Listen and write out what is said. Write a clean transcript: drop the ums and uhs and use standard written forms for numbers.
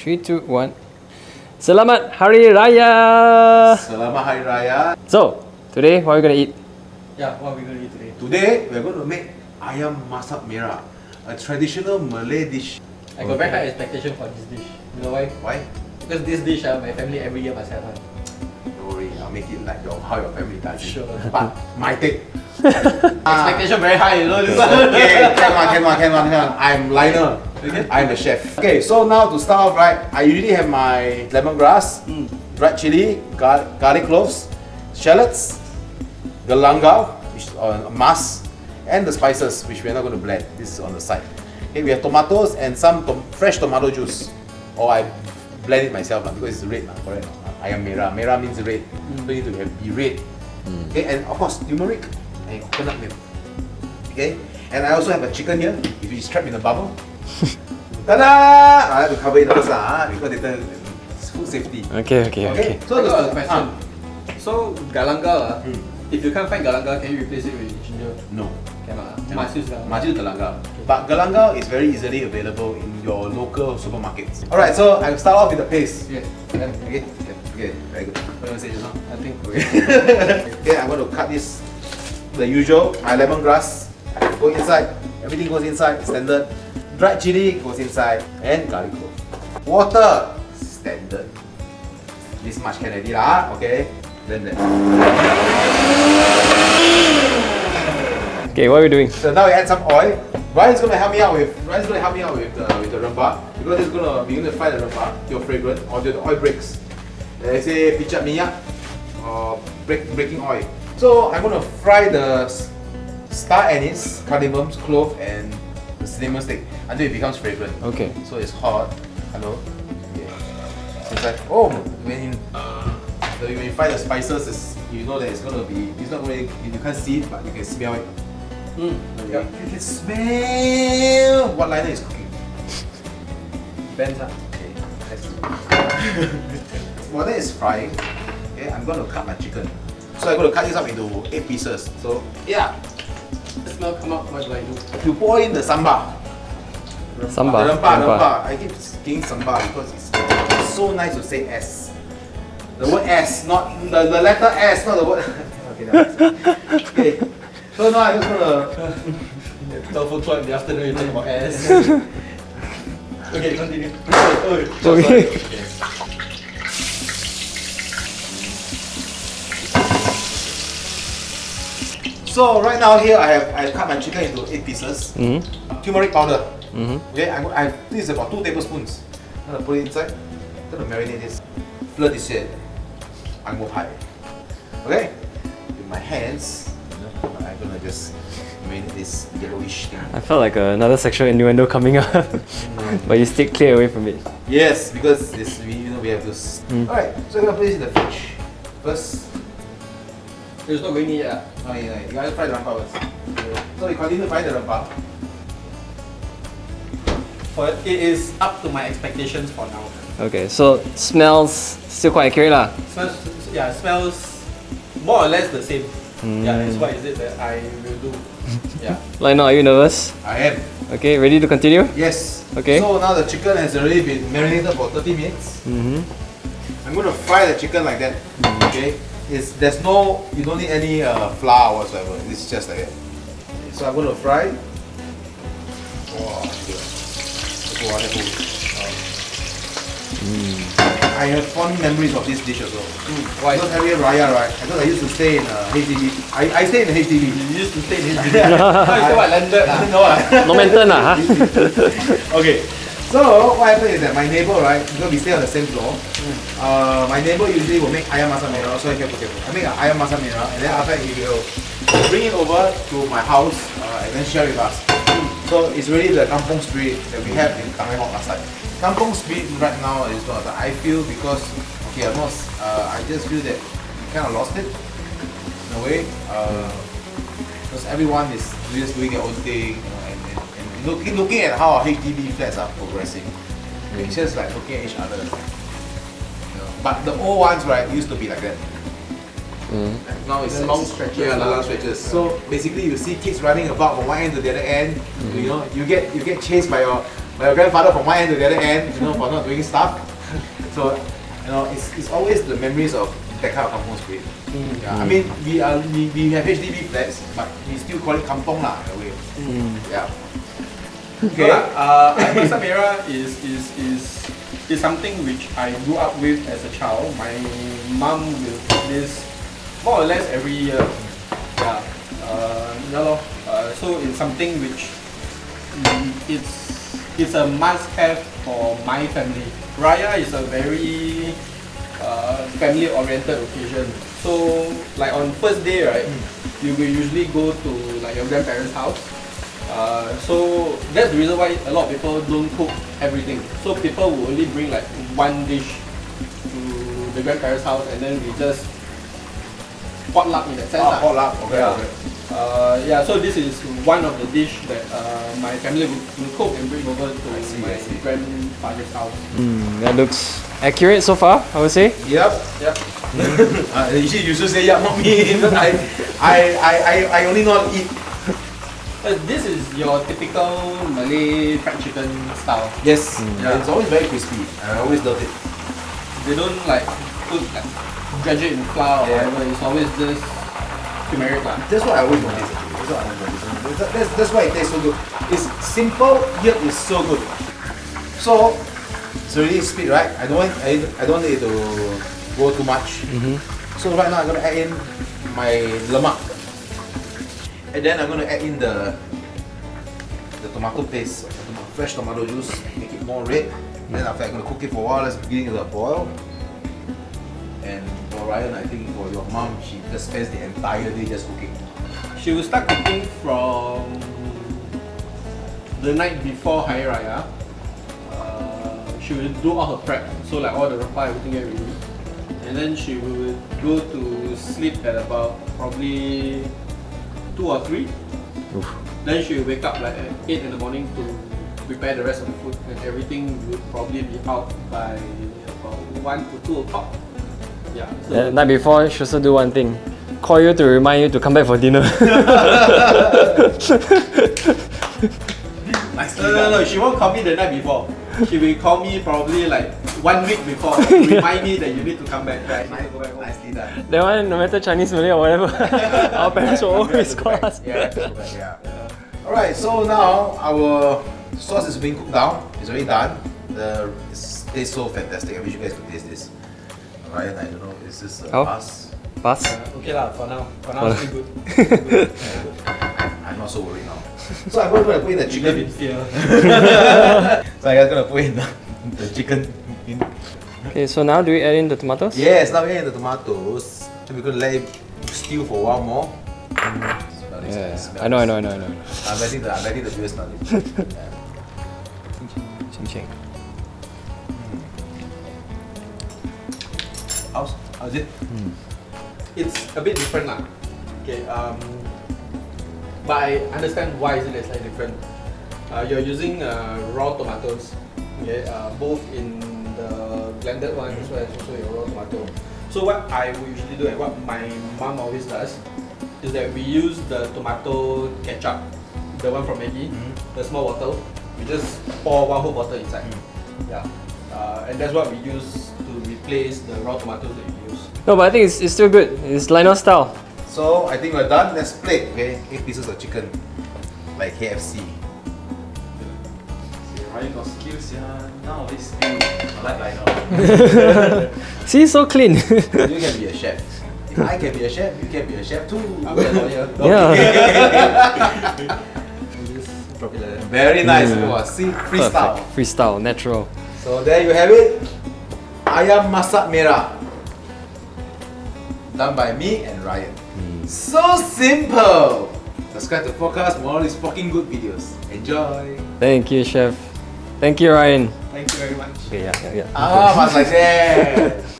3, 2, 1. Selamat Hari Raya! Selamat Hari Raya. So, today what are we gonna eat? Yeah, what are we going to eat today? Today we're going to make Ayam Masak Merah, a traditional Malay dish. I got very high expectation for this dish. You know why? Why? Because this dish, my family every year must have one. Don't worry, I'll make it like how your family does it. Sure. But my take. Expectation very high, you know this one. Okay, come on. I'm Lionel. Okay. I'm the chef. Okay, so now to start off, right, I usually have my lemongrass, dried chilli, garlic cloves, shallots, Galangal, which is a mask, and the spices, which we're not going to blend. This is on the side. Okay, we have tomatoes and some fresh tomato juice. Or I blend it myself because it's red, correct? Ayam merah. Merah means red. So you need to be red. Okay, and of course turmeric and coconut milk. Okay, and I also have a chicken here. If it's trapped in a bubble. Ta-da! I have to cover it first because it's food safety. Okay. So I got a question. So Galangal, if you can't find Galangal, can you replace it with ginger? No. Cannot. Must use Galangal. Must use Galangal. But Galangal is very easily available in your local supermarkets. Alright, so I'll start off with the paste. Yeah. Okay, very good. What do you want to say just now? I think. Okay, I'm going to cut this the usual. My lemongrass go inside. Everything goes inside, standard. Dried chili goes inside, and garlic clove. Water, standard. This much can already lah. Okay, then that. Okay, what are we doing? So now we add some oil. Ryan's gonna help me out with the rempah because we're gonna fry the rempah till fragrant or till the oil breaks. They say pichat minyak or breaking oil. So I'm gonna fry the star anise, cardamom, clove, and the cinnamon stick until it becomes fragrant. Okay. So it's hot. Hello. Okay. So it's like when you fry the spices, you know that it's not going. You can't see it, but you can smell it. Okay. Yep. You can smell what Lionel is cooking. Depends. Okay. While that is frying, okay, I'm going to cut my chicken. So I'm going to cut this up into 8 pieces. So yeah. The smell come out, what do I do? You pour in the sambar. Sambar. The rempah. I keep saying sambar because it's so nice to say S. The word S, not the letter S, not the word. Okay. So now I'm just gonna. Tofu club in the afternoon, you talk about ass. Okay, continue. Okay. So right now here I cut my chicken into 8 pieces. Turmeric powder. Okay, this is about 2 tablespoons. I'm gonna put it inside. I'm gonna marinate this. Flood this here. I'm gonna pie. Okay? With my hands, I'm gonna just marinate this yellowish thing. I felt like another sexual innuendo coming up, but you stay clear away from it. Yes, because we have this. Alright, so I'm gonna put this in the fridge. First, It's not going in yet. you gotta fry the rempah first. So we continue frying the rempah. But it is up to my expectations for now. Okay, so smells still quite accurate lah. Smells more or less the same. Yeah, that's what is it that I will do. Yeah. Lionel, are you nervous? I am. Okay, ready to continue? Yes. Okay. So now the chicken has already been marinated for 30 minutes. I'm going to fry the chicken like that. Okay. You don't need any flour whatsoever. It's just like that. So I'm going to fry. I have fond memories of this dish also. Why? Because Hari Raya, right? Because I used to stay in HDB. I stay in HDB. You used to stay in HDB. Now you say what, landed? No mental lah, Okay. So what happened is that my neighbor, right, because we stay on the same floor, my neighbor usually will make Ayam Masak Merah. So I make an Ayam Masak Merah, and then after that he will bring it over to my house and then share with us. So it's really the kampung spirit that we have in Galangal last time. Kampung spirit right now is not. I feel because I just feel that we kind of lost it in a way. Because everyone is just doing their own thing, and looking at how our HDB flats are progressing. It's just like looking at each other. But the old ones, right, used to be like that. Now it's the long stretches. Yeah, the long stretches. So basically, you see kids running about from one end to the other end. You know, you get chased by by your grandfather from one end to the other end, you know, for not doing stuff. So, you know, it's always the memories of that kind of kampung spirit. Yeah, I mean, we have HDB flats, but we still call it kampung lah in a way. Yeah. Okay. Ayam Masak Merah is something which I grew up with as a child. My mom will cook this more or less every year. Yeah. So it's something which it's a must-have for my family. Raya is a very family-oriented occasion. So like on first day, right, you will usually go to like your grandparents' house. So that's the reason why a lot of people don't cook everything. So people will only bring like one dish to the grandparents' house, and then we just potluck in that sense. Potluck. Okay. Yeah. So this is one of the dish that my family will cook and bring over to my grandfather's house. That looks accurate so far, I would say. Yep. You should say yeah, not me. I only know how to eat. This is your typical Malay fried chicken style. Yes. Yeah. It's always very crispy. I always love it. They don't like put like dredge it in flour or whatever. It's always just turmeric lah. That's what I always notice. That's why it tastes so good. It's simple yet it's so good. So it's already split, right? I don't want it to go too much. So right now I'm gonna add in my lemak. And then I'm going to add in the tomato paste, fresh tomato juice, make it more red. Then after I'm going to cook it for a while, let's begin with the boil. And for Ryan, I think for your mom, she just spends the entire day just cooking. She will start cooking from the night before Hari Raya. She will do all her prep, so like all the rempah, everything get ready. And then she will go to sleep at about probably 2 or 3. Oof. Then she will wake up like at 8 in the morning to prepare the rest of the food, and everything will probably be out by about 1 to 2 o'clock. Yeah. So The night before, she also do one thing. Call you to remind you to come back for dinner. No, she won't call me the night before. She will call me probably like 1 week before to remind me that you need to come back. Right? Nicely done. That one, no matter Chinese, Malay or whatever, our parents will always call us. Yeah. Alright, so now our sauce is being cooked down. It's already done. It tastes so fantastic. I wish you guys could taste this. Ryan, I don't know, is this a pass? Pass? Okay lah, for now. For now, it's still good. I'm not so worried now. So I'm going to put in the chicken. Live in fear. So I'm going to put in the chicken in. Okay, so now do we add in the tomatoes? Yes, now we add in the tomatoes. So we're going to let it stew for a while more. Yeah, I know. I'm letting the viewers smell it. Ching. How's it? It's a bit different lah. Okay, but I understand why is it slightly different. You're using raw tomatoes, okay, both in the blended one as well as also your raw tomato. So what I would usually do and what my mom always does is that we use the tomato ketchup, the one from Maggi, the small bottle. We just pour one whole bottle inside. Yeah, and that's what we use to replace the raw tomatoes that we use. No, but I think it's still good. It's Lionel style. So I think we're done. Let's plate. Okay, 8 pieces of chicken, like KFC. Ryan got skills, yeah. Nowadays still like Lionel. See, so clean. You can be a chef. If I can be a chef, you can be a chef too. I'm a lawyer. Yeah. Very nice. See, freestyle. Perfect. Freestyle, natural. So there you have it. Ayam Masak Merah. Done by me and Ryan. So simple. Subscribe to Forecast for all these fucking good videos. Enjoy. Thank you, chef. Thank you, Ryan. Thank you very much. Okay, yeah. Ah, must like that.